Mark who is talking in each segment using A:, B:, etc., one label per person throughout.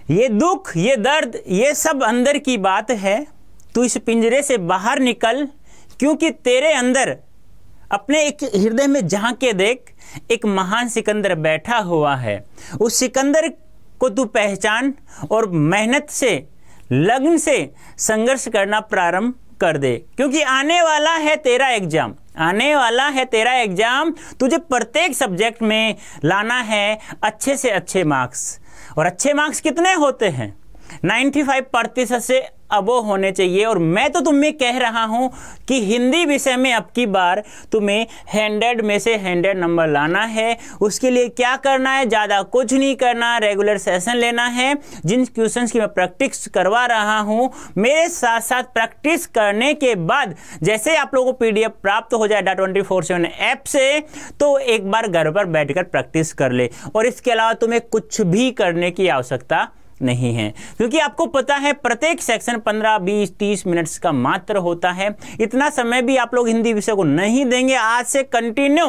A: ये दुख, ये दर्द, ये सब अंदर की बात है। तू इस पिंजरे से बाहर निकल, क्योंकि तेरे अंदर अपने एक हृदय में झांक के देख, एक महान सिकंदर बैठा हुआ है। उस सिकंदर को तू पहचान और मेहनत से, लगन से संघर्ष करना प्रारंभ कर दे, क्योंकि आने वाला है तेरा एग्जाम, आने वाला है तेरा एग्जाम। तुझे प्रत्येक सब्जेक्ट में लाना है अच्छे से अच्छे मार्क्स। और अच्छे मार्क्स कितने होते हैं? 95% से अबो होने चाहिए। और मैं तो तुम्हें कह रहा हूं कि हिंदी विषय में अब की बार तुम्हें 100 में से 100 नंबर लाना है। उसके लिए क्या करना है? ज़्यादा कुछ नहीं करना, रेगुलर सेशन लेना है। जिन क्वेश्चंस की मैं प्रैक्टिस करवा रहा हूं, मेरे साथ साथ प्रैक्टिस करने के बाद जैसे आप लोगों को PDF प्राप्त हो जाए DA24/7 ऐप से, तो एक बार घर पर बैठकर प्रैक्टिस कर ले। और इसके अलावा तुम्हें कुछ भी करने की आवश्यकता नहीं है, क्योंकि आपको पता है प्रत्येक सेक्शन 15, 20, 30 मिनट्स का मात्र होता है। इतना समय भी आप लोग हिंदी विषय को नहीं देंगे आज से कंटिन्यू,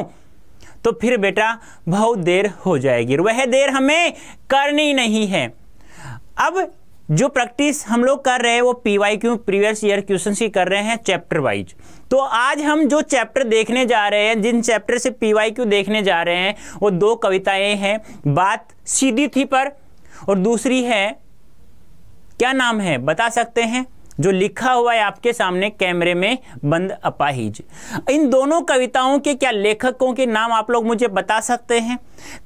A: तो फिर बेटा बहुत देर हो जाएगी। वह देर हमें करनी नहीं है। अब जो प्रैक्टिस हम लोग कर रहे हैं वो PYQ प्रीवियस ईयर क्वेश्चन की कर रहे हैं चैप्टर वाइज। तो आज हम जो चैप्टर देखने जा रहे हैं, जिन चैप्टर से PYQ देखने जा रहे हैं, वो 2 कविताएं हैं। बात सीधी थी पर, और दूसरी है, क्या नाम है बता सकते हैं? जो लिखा हुआ है आपके सामने कैमरे में, बंद अपाहिज। इन दोनों कविताओं के क्या लेखकों के नाम आप लोग मुझे बता सकते हैं?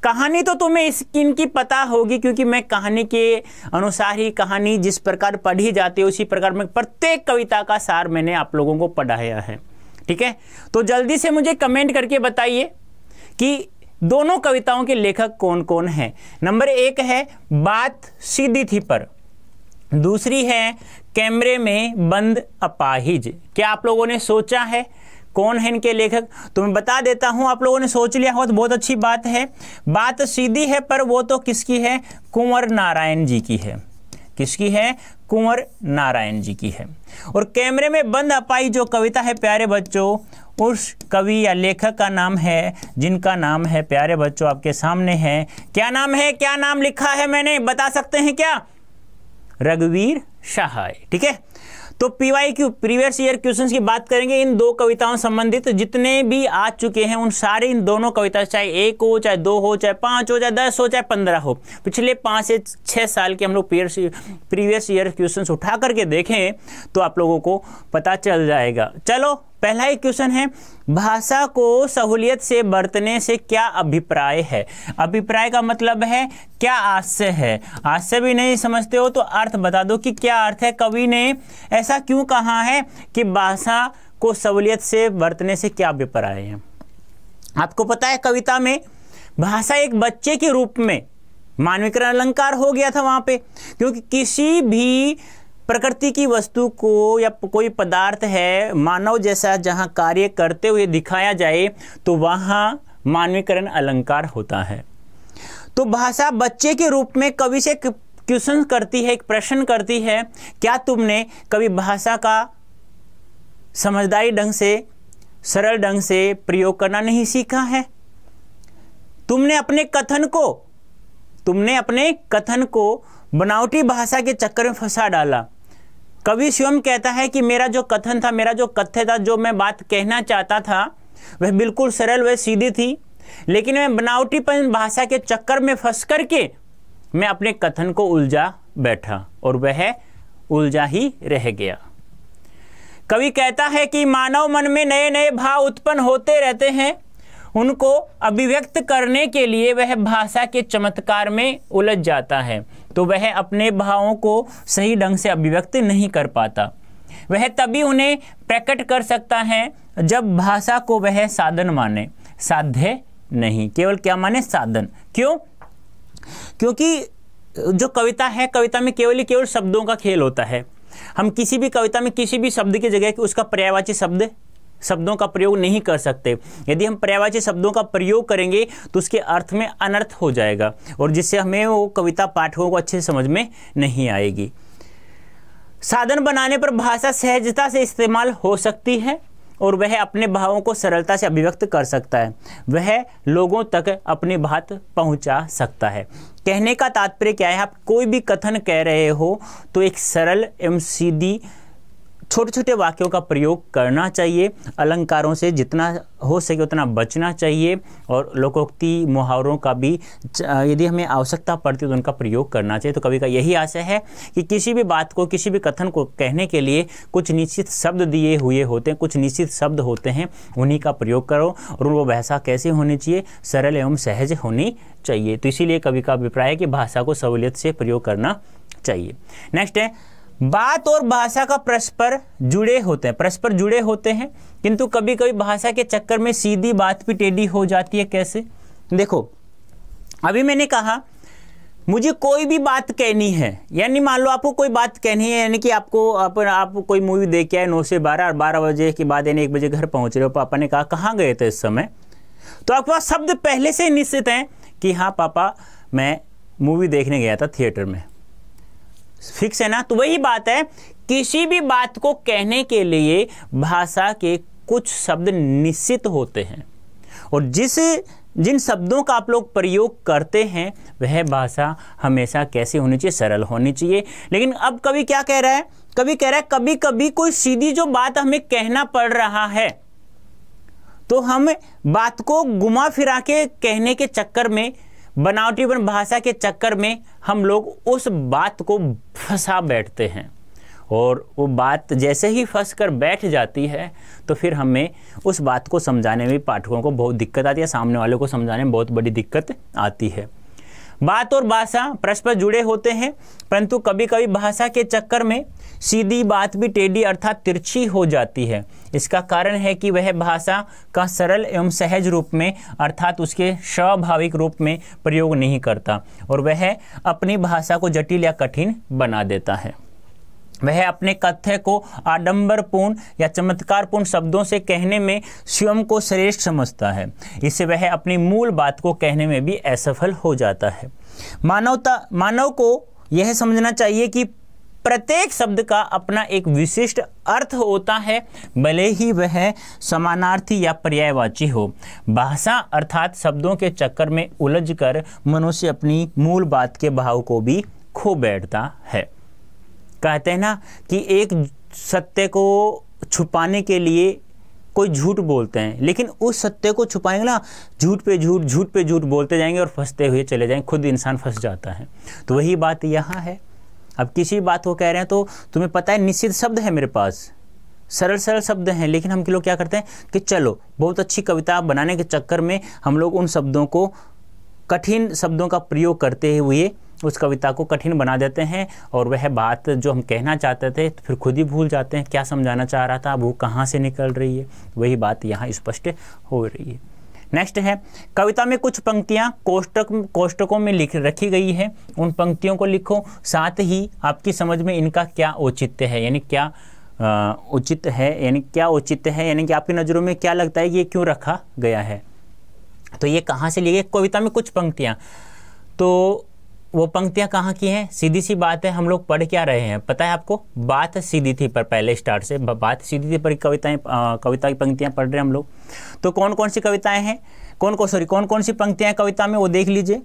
A: कहानी तो तुम्हें इनकी पता होगी, क्योंकि मैं कहानी के अनुसार ही कहानी जिस प्रकार पढ़ी जाती है उसी प्रकार में प्रत्येक कविता का सार मैंने आप लोगों को पढ़ाया है। ठीक है, तो जल्दी से मुझे कमेंट करके बताइए कि दोनों कविताओं के लेखक कौन कौन हैं। नंबर 1 है बात सीधी थी पर, दूसरी है कैमरे में बंद अपाहिज। क्या आप लोगों ने सोचा है कौन है इनके लेखक? तो मैं बता देता हूं, आप लोगों ने सोच लिया हो तो बहुत अच्छी बात है। बात सीधी है पर वो तो किसकी है? कुंवर नारायण जी की है। किसकी है? कुंवर नारायण जी की है। और कैमरे में बंद अपाहिज जो कविता है प्यारे बच्चों, उस कवि या लेखक का नाम है, जिनका नाम है प्यारे बच्चों आपके सामने है। क्या नाम है? क्या नाम लिखा है मैंने, बता सकते हैं क्या? रघुवीर सहाय। ठीक है, तो PYQ प्रीवियस ईयर क्वेश्चंस की बात करेंगे। इन 2 कविताओं संबंधित जितने भी आ चुके हैं उन सारे इन दोनों कविता, चाहे 1 हो, चाहे 2 हो, चाहे 5 हो, चाहे 10 हो, चाहे 15 हो, पिछले 5 से 6 साल के हम लोग प्रीवियस ईयर क्वेश्चंस उठा करके देखें तो आप लोगों को पता चल जाएगा। चलो, पहला ही क्वेश्चन है, भाषा को सहूलियत से बरतने से क्या अभिप्राय है? अभिप्राय का मतलब है क्या आशय है। आशय भी नहीं समझते हो तो अर्थ बता दो कि क्या अर्थ है। कवि ने ऐसा क्यों कहा है कि भाषा को सहूलियत से बरतने से क्या अभिप्राय है? आपको पता है कविता में भाषा एक बच्चे के रूप में मानवीकरण अलंकार हो गया था वहां पे, क्योंकि किसी भी प्रकृति की वस्तु को या कोई पदार्थ है मानव जैसा जहां कार्य करते हुए दिखाया जाए तो वहां मानवीकरण अलंकार होता है। तो भाषा बच्चे के रूप में कवि से क्वेश्चन करती है, एक प्रश्न करती है, क्या तुमने कभी भाषा का समझदारी ढंग से, सरल ढंग से प्रयोग करना नहीं सीखा है? तुमने अपने कथन को बनावटी भाषा के चक्कर में फंसा डाला। कवि स्वयं कहता है कि मेरा जो कथन था, मेरा जो कथ्य था, जो मैं बात कहना चाहता था वह बिल्कुल सरल, वह सीधी थी, लेकिन मैं बनावटीपन भाषा के चक्कर में फंस करके मैं अपने कथन को उलझा बैठा और वह उलझा ही रह गया। कवि कहता है कि मानव मन में नए नए भाव उत्पन्न होते रहते हैं, उनको अभिव्यक्त करने के लिए वह भाषा के चमत्कार में उलझ जाता है, तो वह अपने भावों को सही ढंग से अभिव्यक्त नहीं कर पाता। वह तभी उन्हें प्रकट कर सकता है जब भाषा को वह साधन माने, साध्य नहीं। केवल क्या माने? साधन। क्यों? क्योंकि जो कविता है, कविता में केवल शब्दों का खेल होता है। हम किसी भी कविता में किसी भी शब्द की जगह उसका पर्यायवाची शब्दों का प्रयोग नहीं कर सकते। यदि हम पर्यायवाची शब्दों का प्रयोग करेंगे तो उसके अर्थ में अनर्थ हो जाएगा और जिससे हमें वो कविता पाठकों को अच्छे से समझ में नहीं आएगी। साधन बनाने पर भाषा सहजता से इस्तेमाल हो सकती है। और वह अपने भावों को सरलता से अभिव्यक्त कर सकता है, वह लोगों तक अपनी बात पहुंचा सकता है। कहने का तात्पर्य क्या है, आप कोई भी कथन कह रहे हो तो एक सरल एवं सीधी छोटे छोटे वाक्यों का प्रयोग करना चाहिए, अलंकारों से जितना हो सके उतना बचना चाहिए, और लोकोक्ति मुहावरों का भी यदि हमें आवश्यकता पड़ती है तो उनका प्रयोग करना चाहिए। तो कवि का यही आशय है कि किसी भी बात को, किसी भी कथन को कहने के लिए कुछ निश्चित शब्द दिए हुए होते हैं, कुछ निश्चित शब्द होते हैं, उन्हीं का प्रयोग करो। और वो भाषा कैसे होनी चाहिए, सरल एवं सहज होनी चाहिए। तो इसीलिए कवि का अभिप्राय है कि भाषा को सहूलियत से प्रयोग करना चाहिए। नेक्स्ट है, बात और भाषा का परस्पर जुड़े होते हैं, परस्पर जुड़े होते हैं, किंतु कभी कभी भाषा के चक्कर में सीधी बात भी टेढ़ी हो जाती है। कैसे? देखो, अभी मैंने कहा मुझे कोई भी बात कहनी है, यानी मान लो आपको कोई बात कहनी है, यानी कि आप कोई मूवी देख के आए 9 से 12 और 12 बजे के बाद यानी 1 बजे घर पहुंच रहे हो, पापा ने कहा कहाँ गए थे इस समय, तो आपके पास शब्द पहले से निश्चित हैं कि हाँ पापा मैं मूवी देखने गया था थिएटर में, फिक्स है ना। तो वही बात है, किसी भी बात को कहने के लिए भाषा के कुछ शब्द निश्चित होते हैं, और जिन शब्दों का आप लोग प्रयोग करते हैं वह भाषा हमेशा कैसी होनी चाहिए, सरल होनी चाहिए। लेकिन अब कवि क्या कह रहा है, कवि कह रहा है कभी कभी कोई सीधी जो बात हमें कहना पड़ रहा है तो हम बात को घुमा फिरा के कहने के चक्कर में, बनावटीपन भाषा के चक्कर में हम लोग उस बात को फंसा बैठते हैं, और वो बात जैसे ही फंस कर बैठ जाती है तो फिर हमें उस बात को समझाने में पाठकों को बहुत दिक्कत आती है, सामने वाले को समझाने में बहुत बड़ी दिक्कत आती है। बात और भाषा परस्पर जुड़े होते हैं, परंतु कभी कभी भाषा के चक्कर में सीधी बात भी टेढ़ी अर्थात तिरछी हो जाती है। इसका कारण है कि वह भाषा का सरल एवं सहज रूप में अर्थात उसके स्वाभाविक रूप में प्रयोग नहीं करता, और वह अपनी भाषा को जटिल या कठिन बना देता है। वह अपने कथ्य को आडंबरपूर्ण या चमत्कारपूर्ण शब्दों से कहने में स्वयं को श्रेष्ठ समझता है, इससे वह अपनी मूल बात को कहने में भी असफल हो जाता है। मानव को यह समझना चाहिए कि प्रत्येक शब्द का अपना एक विशिष्ट अर्थ होता है, भले ही वह समानार्थी या पर्यायवाची हो। भाषा अर्थात शब्दों के चक्कर में उलझकर मनुष्य अपनी मूल बात के भाव को भी खो बैठता है। कहते हैं ना कि एक सत्य को छुपाने के लिए कोई झूठ बोलते हैं, लेकिन उस सत्य को छुपाएंगे ना, झूठ पे झूठ बोलते जाएंगे और फंसते हुए चले जाएंगे, खुद इंसान फंस जाता है। तो वही बात यहाँ है। अब किसी बात को कह रहे हैं तो तुम्हें पता है निश्चित शब्द है मेरे पास, सरल शब्द हैं, लेकिन हम लोग क्या करते हैं कि चलो बहुत अच्छी कविता बनाने के चक्कर में हम लोग उन शब्दों को, कठिन शब्दों का प्रयोग करते हुए उस कविता को कठिन बना देते हैं, और वह बात जो हम कहना चाहते थे तो फिर खुद ही भूल जाते हैं क्या समझाना चाह रहा था, वो कहाँ से निकल रही है। वही बात यहाँ स्पष्ट हो रही है। नेक्स्ट है, कविता में कुछ पंक्तियाँ कोष्टकों में लिख रखी गई है, उन पंक्तियों को लिखो, साथ ही आपकी समझ में इनका क्या औचित्य है, यानी क्या उचित है, यानी कि आपकी नज़रों में क्या लगता है कि ये क्यों रखा गया है। तो ये कहाँ से लिए गए, कविता में कुछ पंक्तियाँ, तो वो पंक्तियाँ कहाँ की हैं, सीधी सी बात है, हम लोग पढ़ क्या रहे हैं पता है आपको, बात सीधी थी, पर पहले स्टार्ट से बात सीधी थी, पर कविता की पंक्तियाँ पढ़ रहे हैं हम लोग। तो कौन कौन सी कविताएं हैं, कौन कौन सी पंक्तियाँ हैं कविता में, वो देख लीजिए।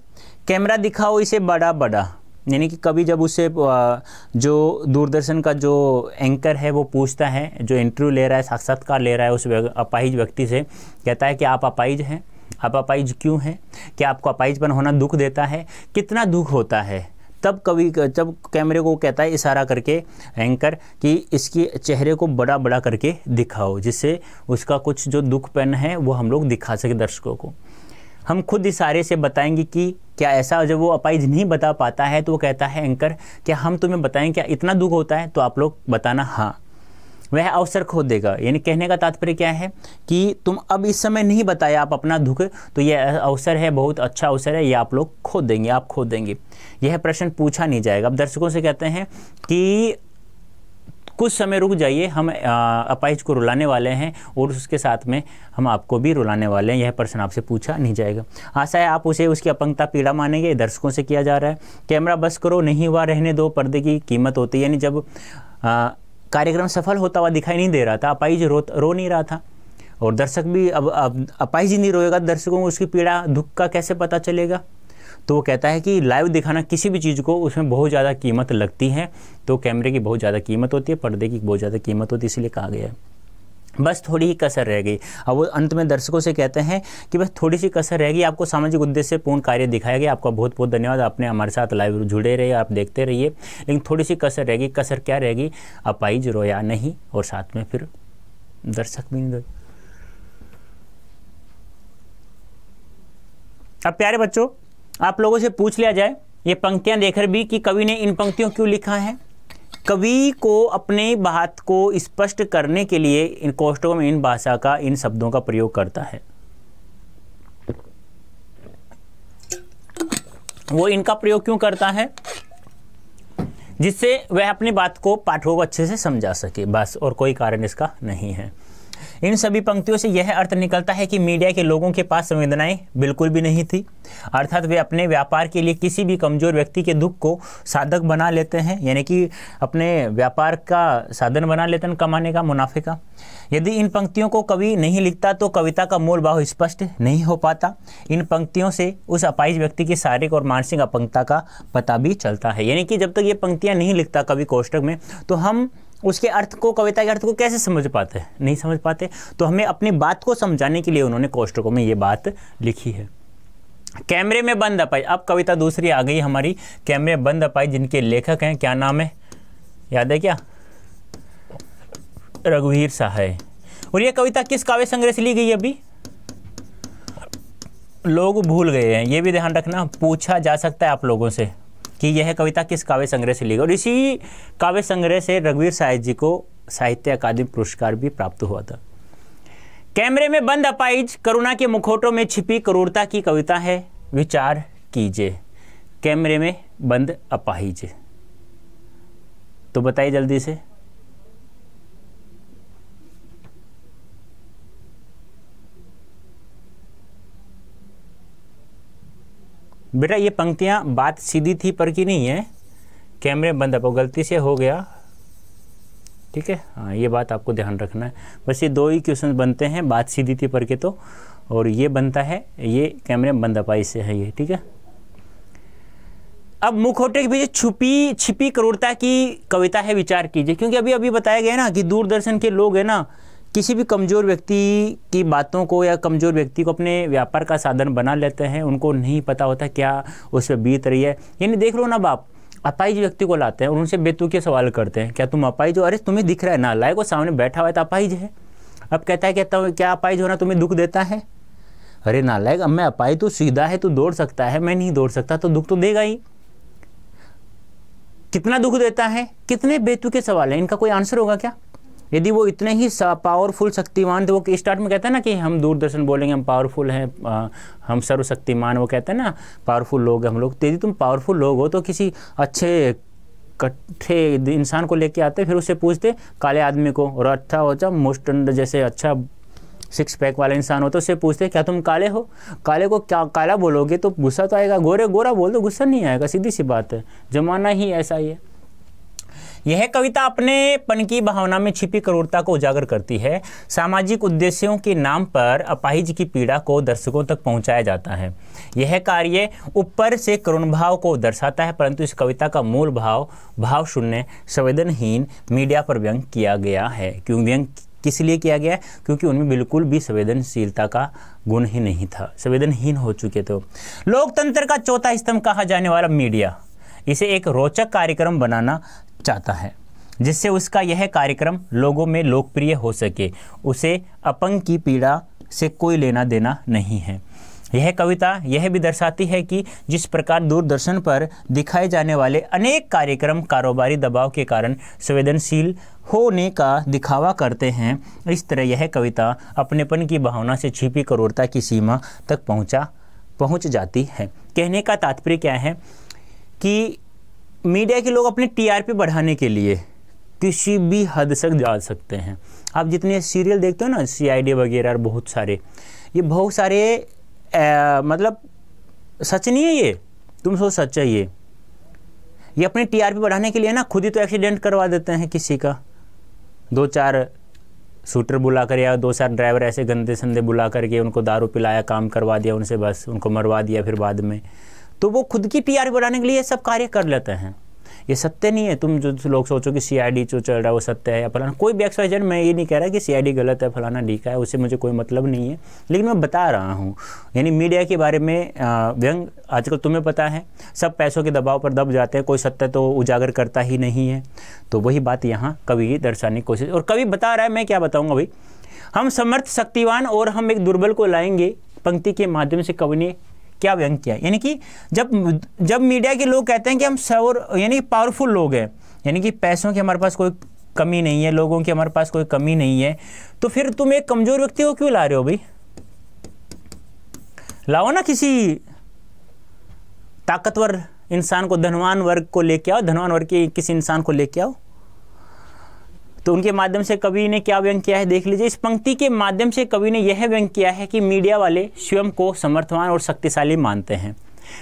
A: कैमरा दिखाओ इसे बड़ा बड़ा, यानी कि कभी जब उससे जो दूरदर्शन का जो एंकर है वो पूछता है, जो इंटरव्यू ले रहा है, साक्षात्कार ले रहा है उस अपाहिज व्यक्ति से, कहता है कि आप अपाहिज हैं, आप अपाहिज क्यों हैं, क्या आपको अपाहिजपन होना दुख देता है, कितना दुख होता है। तब जब कैमरे को कहता है इशारा करके एंकर कि इसके चेहरे को बड़ा बड़ा करके दिखाओ, जिससे उसका कुछ जो दुखपन है वो हम लोग दिखा सके दर्शकों को। हम खुद इशारे से बताएंगे कि क्या ऐसा, जब वो अपाहिज नहीं बता पाता है तो वो कहता है एंकर क्या हम तुम्हें बताएं क्या इतना दुख होता है, तो आप लोग बताना हाँ, वह अवसर खो देगा। यानी कहने का तात्पर्य क्या है कि तुम अब इस समय नहीं बताया आप अपना दुख, तो यह अवसर है, बहुत अच्छा अवसर है, ये आप लोग खो देंगे, आप खो देंगे। यह प्रश्न पूछा नहीं जाएगा। अब दर्शकों से कहते हैं कि कुछ समय रुक जाइए, हम अपाहिज को रुलाने वाले हैं और उसके साथ में हम आपको भी रुलाने वाले हैं, यह प्रश्न आपसे पूछा नहीं जाएगा। आशा है आप उसे उसकी अपंगता पीड़ा मानेंगे। दर्शकों से किया जा रहा है। कैमरा बस करो, नहीं हुआ रहने दो, पर्दे की कीमत होती है। यानी जब कार्यक्रम सफल होता हुआ दिखाई नहीं दे रहा था, अपाहिज रो नहीं रहा था, और दर्शक भी अब अपाहिज ही नहीं रोएगा, दर्शकों को उसकी पीड़ा दुख का कैसे पता चलेगा। तो वो कहता है कि लाइव दिखाना किसी भी चीज़ को उसमें बहुत ज़्यादा कीमत लगती है, तो कैमरे की बहुत ज़्यादा कीमत होती है, पर्दे की बहुत ज़्यादा कीमत होती है, इसलिए कहा गया है। बस थोड़ी ही कसर रह गई। अब वो अंत में दर्शकों से कहते हैं कि बस थोड़ी सी कसर रह गई, आपको सामाजिक उद्देश्य से पूर्ण कार्य दिखाया गया, आपका बहुत बहुत धन्यवाद, आपने हमारे साथ लाइव जुड़े रहे, आप देखते रहिए, लेकिन थोड़ी सी कसर रह गई। कसर क्या रहेगी? अपाहिज रोया नहीं, और साथ में फिर दर्शक भी नहीं रोए। अब प्यारे बच्चों, आप लोगों से पूछ लिया जाए ये पंक्तियां देखकर भी कि कवि ने इन पंक्तियों क्यों लिखा है। कवि को अपने बात को स्पष्ट करने के लिए इन कोष्ठकों में इन भाषा का, इन शब्दों का प्रयोग करता है। वो इनका प्रयोग क्यों करता है? जिससे वह अपनी बात को पाठकों को अच्छे से समझा सके, बस, और कोई कारण इसका नहीं है। इन सभी पंक्तियों से यह अर्थ निकलता है कि मीडिया के लोगों के पास संवेदनाएं बिल्कुल भी नहीं थी, अर्थात वे अपने व्यापार के लिए किसी भी कमजोर व्यक्ति के दुख को साधक बना लेते हैं, यानी कि अपने व्यापार का साधन बना लेते हैं कमाने का, मुनाफे का। यदि इन पंक्तियों को कवि नहीं लिखता तो कविता का मूल भाव स्पष्ट नहीं हो पाता। इन पंक्तियों से उस अपाहिज व्यक्ति की शारीरिक और मानसिक अपंगता का पता भी चलता है, यानी कि जब तक ये पंक्तियां नहीं लिखता कवि कोष्ठक में, तो हम उसके अर्थ को, कविता के अर्थ को कैसे समझ पाते हैं? नहीं समझ पाते। तो हमें अपनी बात को समझाने के लिए उन्होंने कोष्ठकों में ये बात लिखी है। कैमरे में बंद अपाहिज, अब कविता दूसरी आ गई हमारी, कैमरे में बंद अपाहिज, जिनके लेखक हैं, क्या नाम है, याद है क्या? रघुवीर सहाय। और ये कविता किस काव्य संग्रह से ली गई? अभी लोग भूल गए हैं, ये भी ध्यान रखना, पूछा जा सकता है आप लोगों से कि यह कविता किस काव्य संग्रह से ली गई। और इसी काव्य संग्रह से रघुवीर सहाय जी को साहित्य अकादमी पुरस्कार भी प्राप्त हुआ था। कैमरे में बंद अपाहिज करुणा के मुखौटों में छिपी क्रूरता की कविता है, विचार कीजिए। कैमरे में बंद अपाहिज, तो बताइए जल्दी से। बेटा ये पंक्तियां बात सीधी थी पर की नहीं है, कैमरे बंद अप गलती से हो गया, ठीक है, हाँ ये बात आपको ध्यान रखना है। बस ये दो ही क्वेश्चन बनते हैं, बात सीधी थी पर के तो, और ये बनता है, ये कैमरे बंद अपाई से है ये, ठीक है। अब मुखौटे के पीछे छिपी क्रूरता की कविता है, विचार कीजिए। क्योंकि अभी अभी बताया गया ना कि दूरदर्शन के लोग है ना, किसी भी कमज़ोर व्यक्ति की बातों को या कमज़ोर व्यक्ति को अपने व्यापार का साधन बना लेते हैं, उनको नहीं पता होता क्या उस पर बीत रही है। यानी देख लो ना बाप, अपाहिज व्यक्ति को लाते हैं और उनसे बेतुके सवाल करते हैं, क्या तुम अपाहिज हो? अरे तुम्हें दिख रहा है, नालायक को सामने बैठा हुआ है तो अपाहिज है। अब कहता है क्या अपाहिज होना तुम्हें दुख देता है? अरे नालायक, अब मैं अपाहिज, तो सीधा है, तो दौड़ सकता है, मैं नहीं दौड़ सकता, तो दुख तो देगा ही। कितना दुख देता है? कितने बेतुके सवाल हैं, इनका कोई आंसर होगा क्या? यदि वो इतने ही पावरफुल शक्तिमान थे, वो स्टार्ट में कहता है ना कि हम दूरदर्शन बोलेंगे हम पावरफुल हैं, हम सर्वशक्तिमान, वो कहते हैं ना पावरफुल लोग हम लोग। यदि तुम पावरफुल लोग हो तो किसी अच्छे कट्ठे इंसान को लेके आते, फिर उससे पूछते काले आदमी को, और अच्छा हो जा मुस्टंड जैसे अच्छा 6 पैक वाला इंसान हो तो उससे पूछते क्या तुम काले हो? काले को क्या काला बोलोगे तो गुस्सा तो आएगा, गोरे गोरा बोल दो गुस्सा नहीं आएगा, सीधी सी बात है, जमाना ही ऐसा ही है। यह कविता अपने पन की भावना में छिपी क्रूरता को उजागर करती है। सामाजिक उद्देश्यों के नाम पर अपाहिज की पीड़ा को दर्शकों तक पहुंचाया जाता है। यह कार्य ऊपर से करुण भाव को दर्शाता है, परंतु इस कविता का मूल भाव शून्य, संवेदनहीन मीडिया पर व्यंग किया गया है। क्यों व्यंग किस लिए किया गया? क्योंकि उनमें बिल्कुल भी संवेदनशीलता का गुण ही नहीं था, संवेदनहीन हो चुके थे। लोकतंत्र का चौथा स्तंभ कहा जाने वाला मीडिया इसे एक रोचक कार्यक्रम बनाना चाहता है, जिससे उसका यह कार्यक्रम लोगों में लोकप्रिय हो सके। उसे अपंग की पीड़ा से कोई लेना देना नहीं है। यह कविता यह भी दर्शाती है कि जिस प्रकार दूरदर्शन पर दिखाए जाने वाले अनेक कार्यक्रम कारोबारी दबाव के कारण संवेदनशील होने का दिखावा करते हैं, इस तरह यह कविता अपनेपन की भावना से छिपी क्रूरता की सीमा तक पहुंच जाती है। कहने का तात्पर्य क्या है कि मीडिया के लोग अपने टीआरपी बढ़ाने के लिए किसी भी हद तक जा सकते हैं। आप जितने सीरियल देखते हो ना, सीआईडी वगैरह, बहुत सारे मतलब सच नहीं है ये, तुम सोच सच है ये अपने टीआरपी बढ़ाने के लिए ना खुद ही तो एक्सीडेंट करवा देते हैं किसी का, 2-4 शूटर बुलाकर या 2-4 ड्राइवर ऐसे गंदे संदे बुला करके उनको दारू पिलाया, काम करवा दिया उनसे, बस उनको मरवा दिया फिर बाद में। तो वो खुद की टीआरपी बढ़ाने के लिए सब कार्य कर लेते हैं। ये सत्य नहीं है। तुम जो लोग सोचो कि सीआईडी जो चल रहा है वो सत्य है या फलाना, कोई भी XYZ, मैं ये नहीं कह रहा कि सीआईडी गलत है, फलाना ढीका है, उससे मुझे कोई मतलब नहीं है, लेकिन मैं बता रहा हूँ। यानी मीडिया के बारे में व्यंग आजकल तुम्हें पता है सब पैसों के दबाव पर दब जाते हैं, कोई सत्य तो उजागर करता ही नहीं है। तो वही बात यहाँ कवि दर्शाने की कोशिश, और कवि बता रहा है, मैं क्या बताऊँगा भाई, हम समर्थ शक्तिवान और हम एक दुर्बल को लाएंगे, पंक्ति के माध्यम से कवि ने क्या व्यंग किया। यानी कि जब मीडिया के लोग कहते हैं कि हम सौर यानी पावरफुल लोग हैं, यानी कि पैसों की हमारे पास कोई कमी नहीं है, लोगों की हमारे पास कोई कमी नहीं है, तो फिर तुम एक कमजोर व्यक्ति को क्यों ला रहे हो भाई? लाओ ना किसी ताकतवर इंसान को, धनवान वर्ग को लेके आओ, धनवान वर्ग के किसी इंसान को लेके आओ। तो उनके माध्यम से कवि ने क्या व्यंग किया है देख लीजिए। इस पंक्ति के माध्यम से कवि ने यह व्यंग किया है कि मीडिया वाले स्वयं को समर्थवान और शक्तिशाली मानते हैं।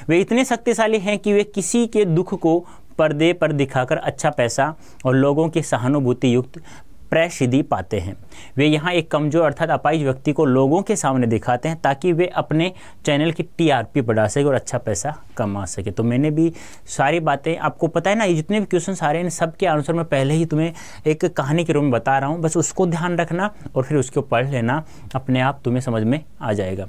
A: वे इतने शक्तिशाली हैं कि वे किसी के दुख को पर्दे पर दिखाकर अच्छा पैसा और लोगों की सहानुभूति युक्त प्रसिद्धि पाते हैं। वे यहाँ एक कमजोर अर्थात अपाहिज व्यक्ति को लोगों के सामने दिखाते हैं ताकि वे अपने चैनल की टीआरपी बढ़ा सके और अच्छा पैसा कमा सके। तो मैंने भी सारी बातें आपको पता है ना, ये जितने भी क्वेश्चन आ रहे हैं सब के आंसर मैं पहले ही तुम्हें एक कहानी के रूप में बता रहा हूँ, बस उसको ध्यान रखना और फिर उसको पढ़ लेना, अपने आप तुम्हें समझ में आ जाएगा।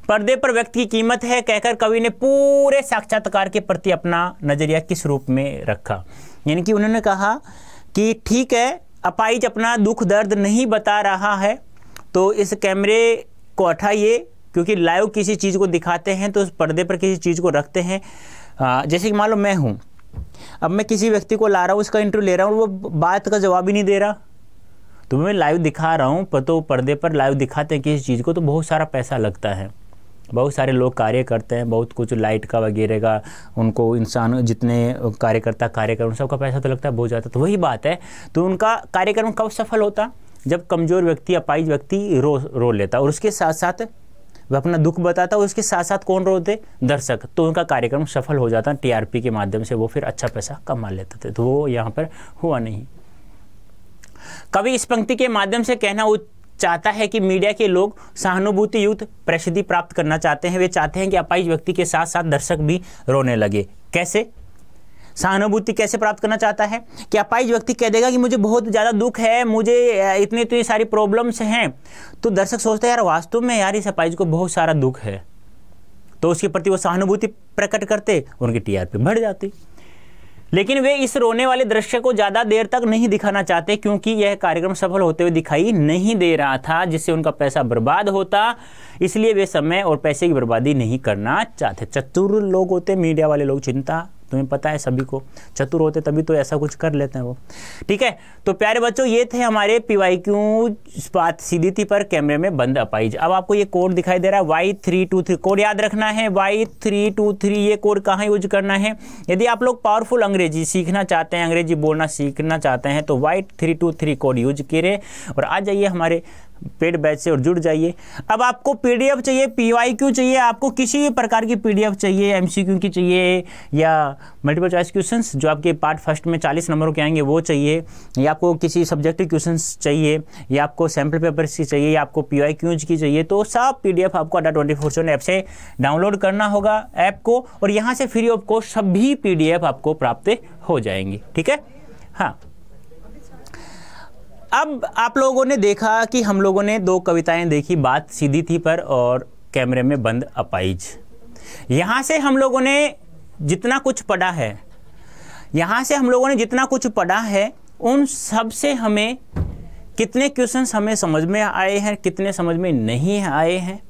A: पर्दे पर व्यक्ति की कीमत है कहकर कवि ने पूरे साक्षात्कार के प्रति अपना नजरिया किस रूप में रखा। यानी कि उन्होंने कहा कि ठीक है, अपाहिज अपना दुख दर्द नहीं बता रहा है तो इस कैमरे को हटाइए, क्योंकि लाइव किसी चीज़ को दिखाते हैं तो उस पर्दे पर किसी चीज़ को रखते हैं। जैसे कि मान लो मैं हूँ, अब मैं किसी व्यक्ति को ला रहा हूँ, उसका इंटरव्यू ले रहा हूँ, वो बात का जवाब ही नहीं दे रहा, तो मैं लाइव दिखा रहा हूँ, पर तो पर्दे पर लाइव दिखाते हैं किसी चीज़ को तो बहुत सारा पैसा लगता है, बहुत सारे लोग कार्य करते हैं, बहुत कुछ लाइट का वगैरह का, उनको इंसान जितने कार्यक्रम सबका पैसा तो लगता है बहुत ज़्यादा। तो वही बात है, तो उनका कार्यक्रम कब सफल होता? जब कमज़ोर व्यक्ति, अपाहिज व्यक्ति रो लेता और उसके साथ साथ वह अपना दुख बताता और उसके साथ साथ कौन रोते? दर्शक। तो उनका कार्यक्रम सफल हो जाता, टीआरपी के माध्यम से वो फिर अच्छा पैसा कमा लेते थे। तो वो यहाँ पर हुआ नहीं। कवि इस पंक्ति के माध्यम से कहना चाहता है कि मीडिया के लोग सहानुभूति युक्त प्रसिद्धि प्राप्त करना चाहते हैं। वे चाहते हैं कि अपाहिज व्यक्ति के साथ साथ दर्शक भी रोने लगे। कैसे सहानुभूति कैसे प्राप्त करना चाहता है कि अपाहिज व्यक्ति कह देगा कि मुझे बहुत ज़्यादा दुख है, मुझे इतनी सारी प्रॉब्लम्स हैं, तो दर्शक सोचते हैं यार वास्तव में यार इस अपाहिज को बहुत सारा दुख है, तो उसके प्रति वो सहानुभूति प्रकट करते, उनकी टीआरपी बढ़ जाती। लेकिन वे इस रोने वाले दृश्य को ज़्यादा देर तक नहीं दिखाना चाहते क्योंकि यह कार्यक्रम सफल होते हुए दिखाई नहीं दे रहा था, जिससे उनका पैसा बर्बाद होता, इसलिए वे समय और पैसे की बर्बादी नहीं करना चाहते। चतुर लोग होते मीडिया वाले लोग, चिंता तुम्हें पता है सभी को, चतुर होते तभी तो ऐसा कुछ कर लेते हैं वो। ठीक है, तो प्यारे बच्चों ये थे हमारे PYQ बात सीधी थी पर कैमरे में बंद अपाहिज। अब आपको ये कोड दिखाई दे रहा है Y323, कोड याद रखना है Y323। ये कोड कहाँ यूज करना है? यदि आप लोग पावरफुल अंग्रेजी सीखना चाहते हैं, अंग्रेजी बोलना सीखना चाहते हैं तो Y323 कोड यूज करें और आ जाइए हमारे पेड बैच से और जुड़ जाइए। अब आपको PDF चाहिए, PYQ चाहिए, आपको किसी भी प्रकार की PDF चाहिए, MCQ की चाहिए या मल्टीपल चॉइस क्वेश्चंस जो आपके पार्ट फर्स्ट में 40 नंबरों के आएंगे वो चाहिए, या आपको किसी सब्जेक्टिव क्वेश्चंस चाहिए, या आपको सैम्पल पेपर्स की चाहिए, या आपको PYQ की चाहिए, तो सब PDF आपको Adda24/7 ऐप से डाउनलोड करना होगा ऐप को, और यहाँ से फ्री ऑफ कॉस्ट सभी PDF आपको प्राप्त हो जाएंगी। ठीक है, हाँ। अब आप लोगों ने देखा कि हम लोगों ने 2 कविताएं देखी, बात सीधी थी पर और कैमरे में बंद अपाहिज। यहाँ से हम लोगों ने जितना कुछ पढ़ा है, उन सब से हमें कितने क्वेश्चंस हमें समझ में आए हैं, कितने समझ में नहीं आए हैं,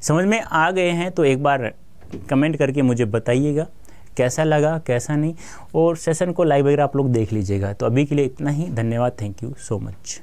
A: समझ में आ गए हैं तो एक बार कमेंट करके मुझे बताइएगा कैसा लगा कैसा नहीं, और सेशन को लाइव वगैरह आप लोग देख लीजिएगा। तो अभी के लिए इतना ही, धन्यवाद, थैंक यू सो मच।